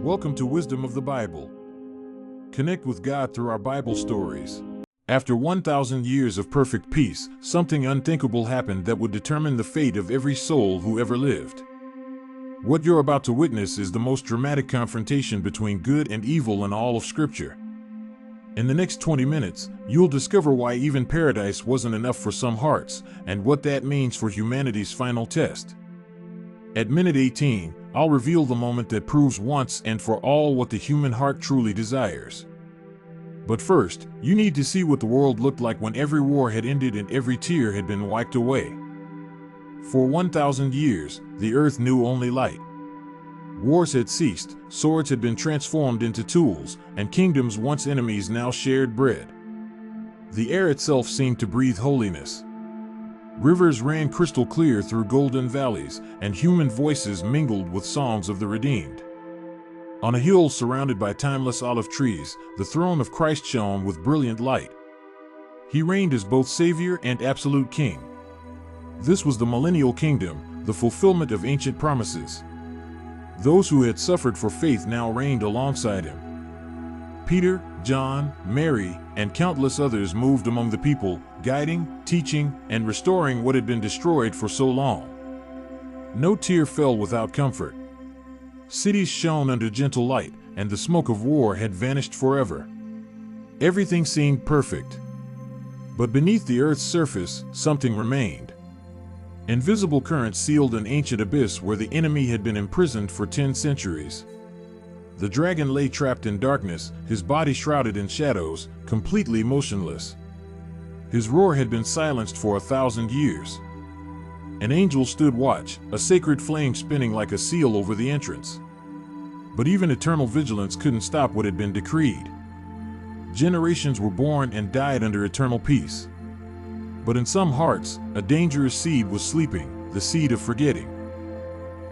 Welcome to Wisdom of the Bible. Connect with God through our Bible stories. After 1,000 years of perfect peace, something unthinkable happened that would determine the fate of every soul who ever lived. What you're about to witness is the most dramatic confrontation between good and evil in all of Scripture. In the next 20 minutes, you'll discover why even paradise wasn't enough for some hearts, and what that means for humanity's final test. At minute 18, I'll reveal the moment that proves once and for all what the human heart truly desires. But first, you need to see what the world looked like when every war had ended and every tear had been wiped away. For 1,000 years, the earth knew only light. Wars had ceased, swords had been transformed into tools, and kingdoms once enemies now shared bread. The air itself seemed to breathe holiness. Rivers ran crystal clear through golden valleys, and human voices mingled with songs of the redeemed. On a hill surrounded by timeless olive trees, the throne of Christ shone with brilliant light. He reigned as both Savior and absolute King. This was the millennial kingdom, the fulfillment of ancient promises. Those who had suffered for faith now reigned alongside him. Peter, John, Mary, and countless others moved among the people, guiding, teaching, and restoring what had been destroyed for so long. No tear fell without comfort. Cities shone under gentle light, and the smoke of war had vanished forever. Everything seemed perfect. But beneath the earth's surface, something remained. Invisible currents sealed an ancient abyss where the enemy had been imprisoned for 10 centuries. The dragon lay trapped in darkness, his body shrouded in shadows, completely motionless. His roar had been silenced for 1,000 years. An angel stood watch, a sacred flame spinning like a seal over the entrance. But even eternal vigilance couldn't stop what had been decreed. Generations were born and died under eternal peace. But in some hearts, a dangerous seed was sleeping, the seed of forgetting.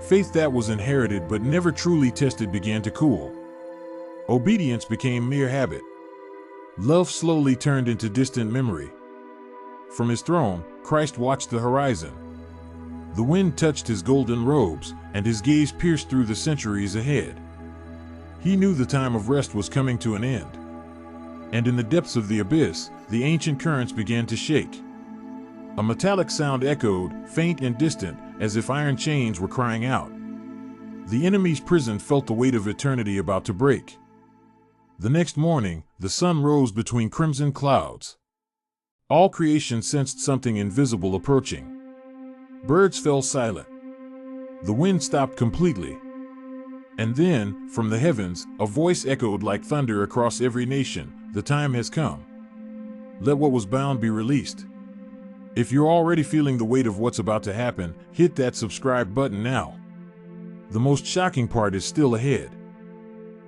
Faith that was inherited but never truly tested began to cool. Obedience became mere habit. Love slowly turned into distant memory. From his throne, Christ watched the horizon. The wind touched his golden robes, and his gaze pierced through the centuries ahead. He knew the time of rest was coming to an end. And in the depths of the abyss, the ancient currents began to shake. A metallic sound echoed, faint and distant, as if iron chains were crying out. The enemy's prison felt the weight of eternity about to break. The next morning, the sun rose between crimson clouds. All creation sensed something invisible approaching. Birds fell silent. The wind stopped completely. And then, from the heavens, a voice echoed like thunder across every nation, "The time has come. Let what was bound be released." If you're already feeling the weight of what's about to happen, hit that subscribe button now. The most shocking part is still ahead.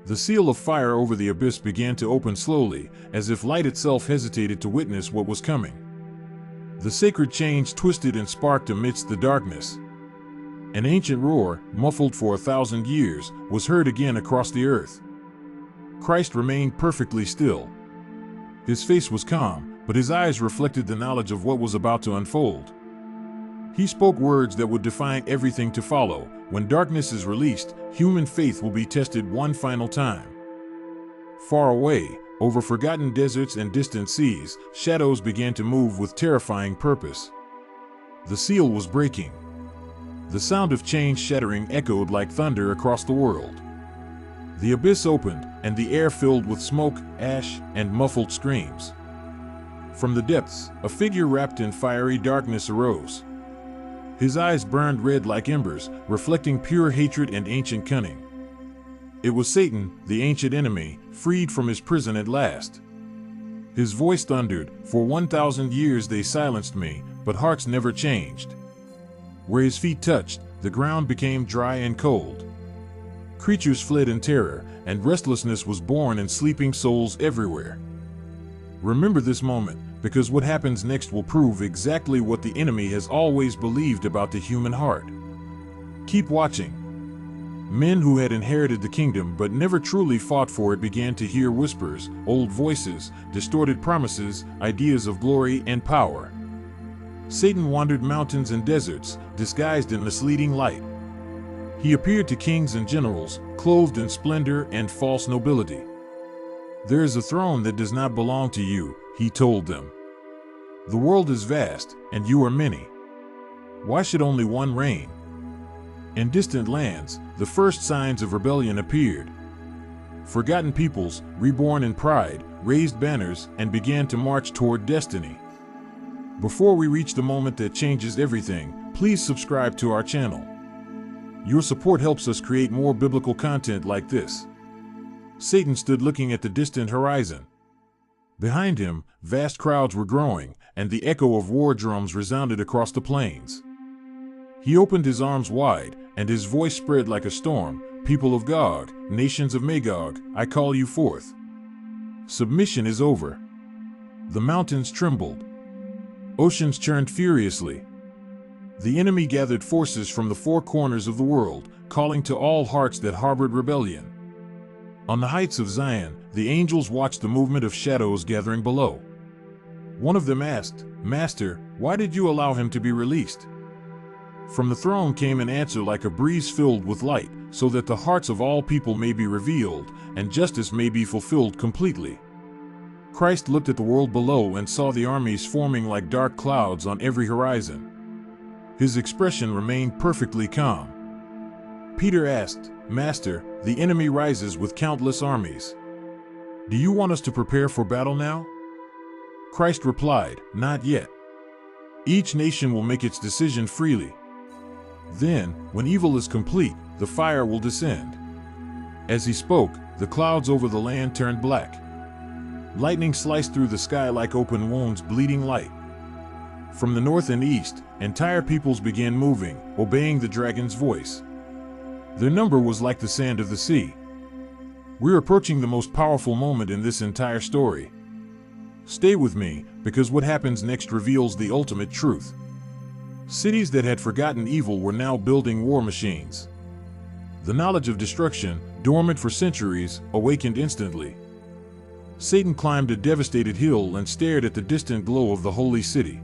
The seal of fire over the abyss began to open slowly, as if light itself hesitated to witness what was coming. The sacred chains twisted and sparked amidst the darkness. An ancient roar, muffled for 1,000 years, was heard again across the earth. Christ remained perfectly still. His face was calm, but his eyes reflected the knowledge of what was about to unfold. He spoke words that would define everything to follow. When darkness is released, human faith will be tested one final time. Far away, over forgotten deserts and distant seas, shadows began to move with terrifying purpose. The seal was breaking. The sound of chains shattering echoed like thunder across the world. The abyss opened, and the air filled with smoke, ash, and muffled screams. From the depths, a figure wrapped in fiery darkness arose. His eyes burned red like embers, reflecting pure hatred and ancient cunning. It was Satan, the ancient enemy, freed from his prison at last. His voice thundered, "For 1,000 years they silenced me, but hearts never changed." Where his feet touched, the ground became dry and cold. Creatures fled in terror, and restlessness was born in sleeping souls everywhere. Remember this moment, because what happens next will prove exactly what the enemy has always believed about the human heart. Keep watching. Men who had inherited the kingdom but never truly fought for it began to hear whispers, old voices, distorted promises, ideas of glory and power. Satan wandered mountains and deserts, disguised in misleading light. He appeared to kings and generals, clothed in splendor and false nobility. "There is a throne that does not belong to you," he told them. "The world is vast, and you are many. Why should only one reign?" In distant lands, the first signs of rebellion appeared. Forgotten peoples, reborn in pride, raised banners and began to march toward destiny. Before we reach the moment that changes everything, please subscribe to our channel. Your support helps us create more biblical content like this. Satan stood looking at the distant horizon. Behind him, vast crowds were growing, and the echo of war drums resounded across the plains. He opened his arms wide, and his voice spread like a storm. "People of Gog, nations of Magog, I call you forth. Submission is over." The mountains trembled. Oceans churned furiously. The enemy gathered forces from the four corners of the world, calling to all hearts that harbored rebellion. On the heights of Zion, the angels watched the movement of shadows gathering below. One of them asked, "Master, why did you allow him to be released?" From the throne came an answer like a breeze filled with light, so that the hearts of all people may be revealed, and justice may be fulfilled completely. Christ looked at the world below and saw the armies forming like dark clouds on every horizon. His expression remained perfectly calm. Peter asked, "Master, the enemy rises with countless armies. Do you want us to prepare for battle now?" Christ replied, "Not yet. Each nation will make its decision freely. Then, when evil is complete, the fire will descend." As he spoke, the clouds over the land turned black. Lightning sliced through the sky like open wounds bleeding light. From the north and east, entire peoples began moving, obeying the dragon's voice. Their number was like the sand of the sea. We're approaching the most powerful moment in this entire story. Stay with me, because what happens next reveals the ultimate truth. Cities that had forgotten evil were now building war machines. The knowledge of destruction, dormant for centuries, awakened instantly. Satan climbed a devastated hill and stared at the distant glow of the holy city.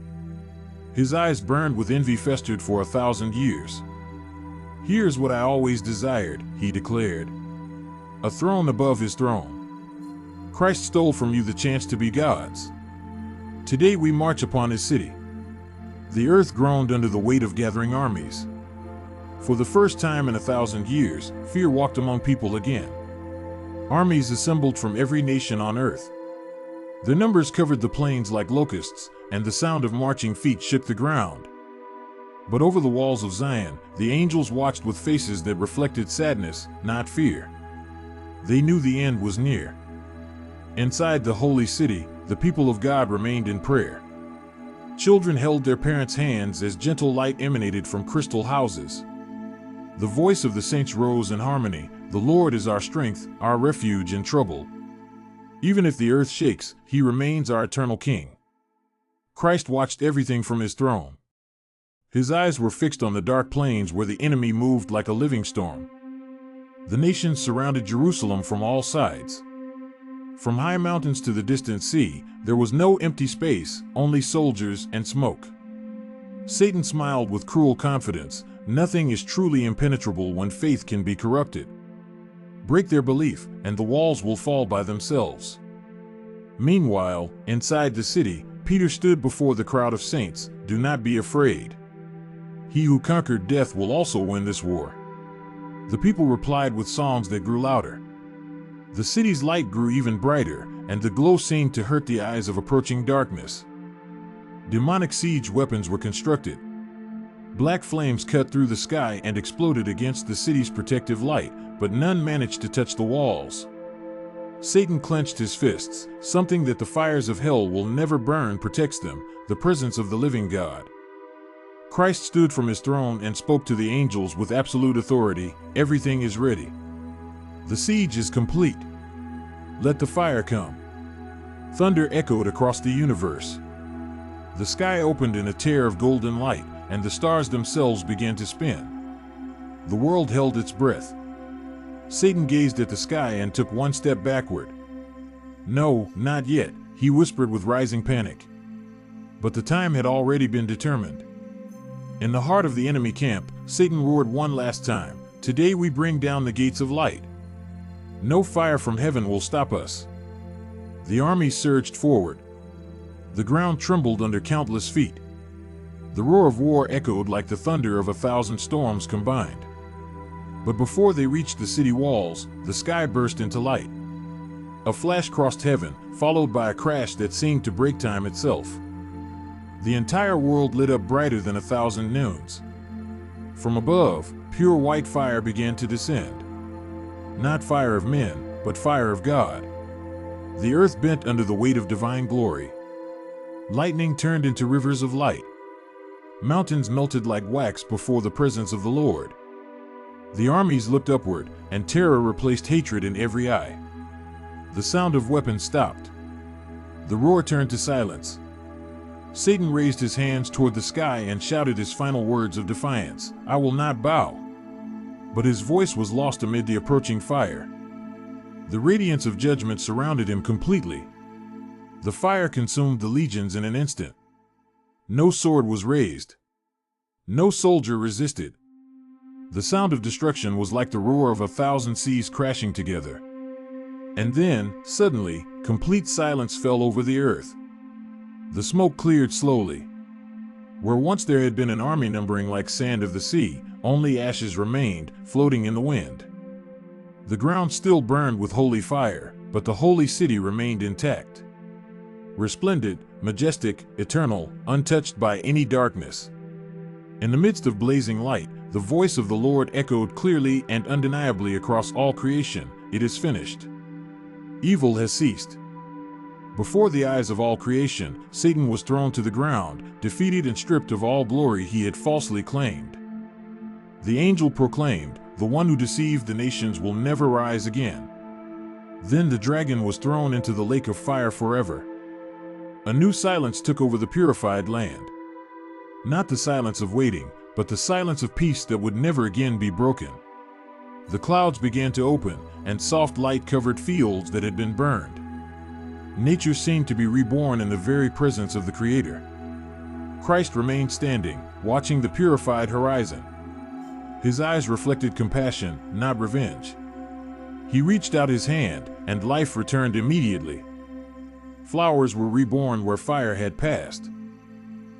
His eyes burned with envy festered for 1,000 years. "Here's what I always desired," he declared. "A throne above his throne. Christ stole from you the chance to be God's. Today we march upon his city." The earth groaned under the weight of gathering armies. For the first time in 1,000 years, fear walked among people again. Armies assembled from every nation on earth. Their numbers covered the plains like locusts, and the sound of marching feet shook the ground. But over the walls of Zion, the angels watched with faces that reflected sadness, not fear. They knew the end was near. Inside the holy city, the people of God remained in prayer. Children held their parents' hands as gentle light emanated from crystal houses. The voice of the saints rose in harmony. "The Lord is our strength, our refuge in trouble. Even if the earth shakes, he remains our eternal King." Christ watched everything from his throne. His eyes were fixed on the dark plains where the enemy moved like a living storm. The nations surrounded Jerusalem from all sides. From high mountains to the distant sea, there was no empty space, only soldiers and smoke. Satan smiled with cruel confidence. Nothing is truly impenetrable when faith can be corrupted. Break their belief, and the walls will fall by themselves. Meanwhile, inside the city, Peter stood before the crowd of saints. "Do not be afraid. He who conquered death will also win this war." The people replied with songs that grew louder. The city's light grew even brighter, and the glow seemed to hurt the eyes of approaching darkness. Demonic siege weapons were constructed. Black flames cut through the sky and exploded against the city's protective light, but none managed to touch the walls. Satan clenched his fists. Something that the fires of hell will never burn protects them, the presence of the living God. Christ stood from his throne and spoke to the angels with absolute authority. "Everything is ready. The siege is complete. Let the fire come." Thunder echoed across the universe. The sky opened in a tear of golden light, and the stars themselves began to spin. The world held its breath. Satan gazed at the sky and took one step backward. "No, not yet," he whispered with rising panic. But the time had already been determined. In the heart of the enemy camp, Satan roared one last time, Today we bring down the gates of light. No fire from heaven will stop us. The army surged forward. The ground trembled under countless feet. The roar of war echoed like the thunder of 1,000 storms combined. But before they reached the city walls, the sky burst into light. A flash crossed heaven, followed by a crash that seemed to break time itself. The entire world lit up brighter than 1,000 noons. From above, pure white fire began to descend. Not fire of men, but fire of God. The earth bent under the weight of divine glory. Lightning turned into rivers of light. Mountains melted like wax before the presence of the Lord. The armies looked upward, and terror replaced hatred in every eye. The sound of weapons stopped. The roar turned to silence. Satan raised his hands toward the sky and shouted his final words of defiance, "I will not bow." But his voice was lost amid the approaching fire. The radiance of judgment surrounded him completely. The fire consumed the legions in an instant. No sword was raised. No soldier resisted. The sound of destruction was like the roar of 1,000 seas crashing together. And then, suddenly, complete silence fell over the earth. The smoke cleared slowly. Where once there had been an army numbering like sand of the sea, only ashes remained, floating in the wind. The ground still burned with holy fire, but the holy city remained intact. Resplendent, majestic, eternal, untouched by any darkness. In the midst of blazing light, the voice of the Lord echoed clearly and undeniably across all creation, "It is finished." Evil has ceased. Before the eyes of all creation, Satan was thrown to the ground, defeated and stripped of all glory he had falsely claimed. The angel proclaimed, "The one who deceived the nations will never rise again." Then the dragon was thrown into the lake of fire forever. A new silence took over the purified land. Not the silence of waiting, but the silence of peace that would never again be broken. The clouds began to open, and soft light covered fields that had been burned. Nature seemed to be reborn in the very presence of the Creator. Christ remained standing, watching the purified horizon. His eyes reflected compassion, not revenge. He reached out his hand, and life returned immediately. Flowers were reborn where fire had passed.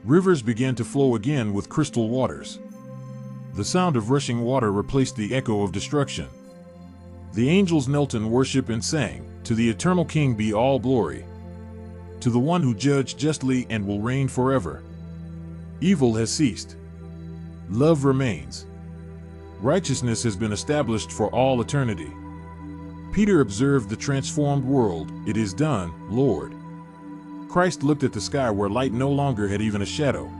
Rivers began to flow again with crystal waters. The sound of rushing water replaced the echo of destruction. The angels knelt in worship and sang, "To the eternal King be all glory. To the one who judged justly and will reign forever." Evil has ceased. Love remains. Righteousness has been established for all eternity. Peter observed the transformed world. "It is done, Lord." Christ looked at the sky where light no longer had even a shadow.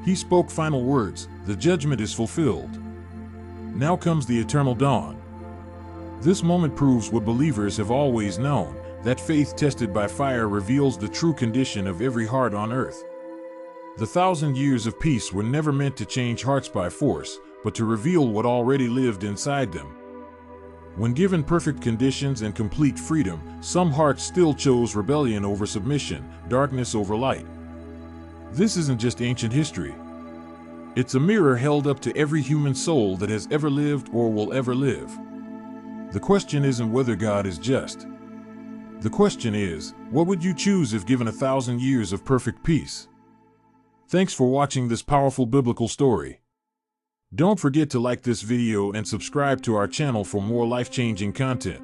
He spoke final words, "The judgment is fulfilled." Now comes the eternal dawn. This moment proves what believers have always known, that faith tested by fire reveals the true condition of every heart on earth. The 1,000 years of peace were never meant to change hearts by force, but to reveal what already lived inside them. When given perfect conditions and complete freedom, some hearts still chose rebellion over submission, darkness over light. This isn't just ancient history. It's a mirror held up to every human soul that has ever lived or will ever live. The question isn't whether God is just. The question is, what would you choose if given 1,000 years of perfect peace? Thanks for watching this powerful biblical story. Don't forget to like this video and subscribe to our channel for more life-changing content.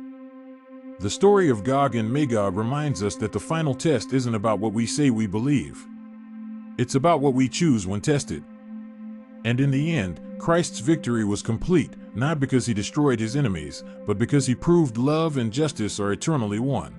The story of Gog and Magog reminds us that the final test isn't about what we say we believe. It's about what we choose when tested. And in the end, Christ's victory was complete, not because he destroyed his enemies, but because he proved love and justice are eternally one.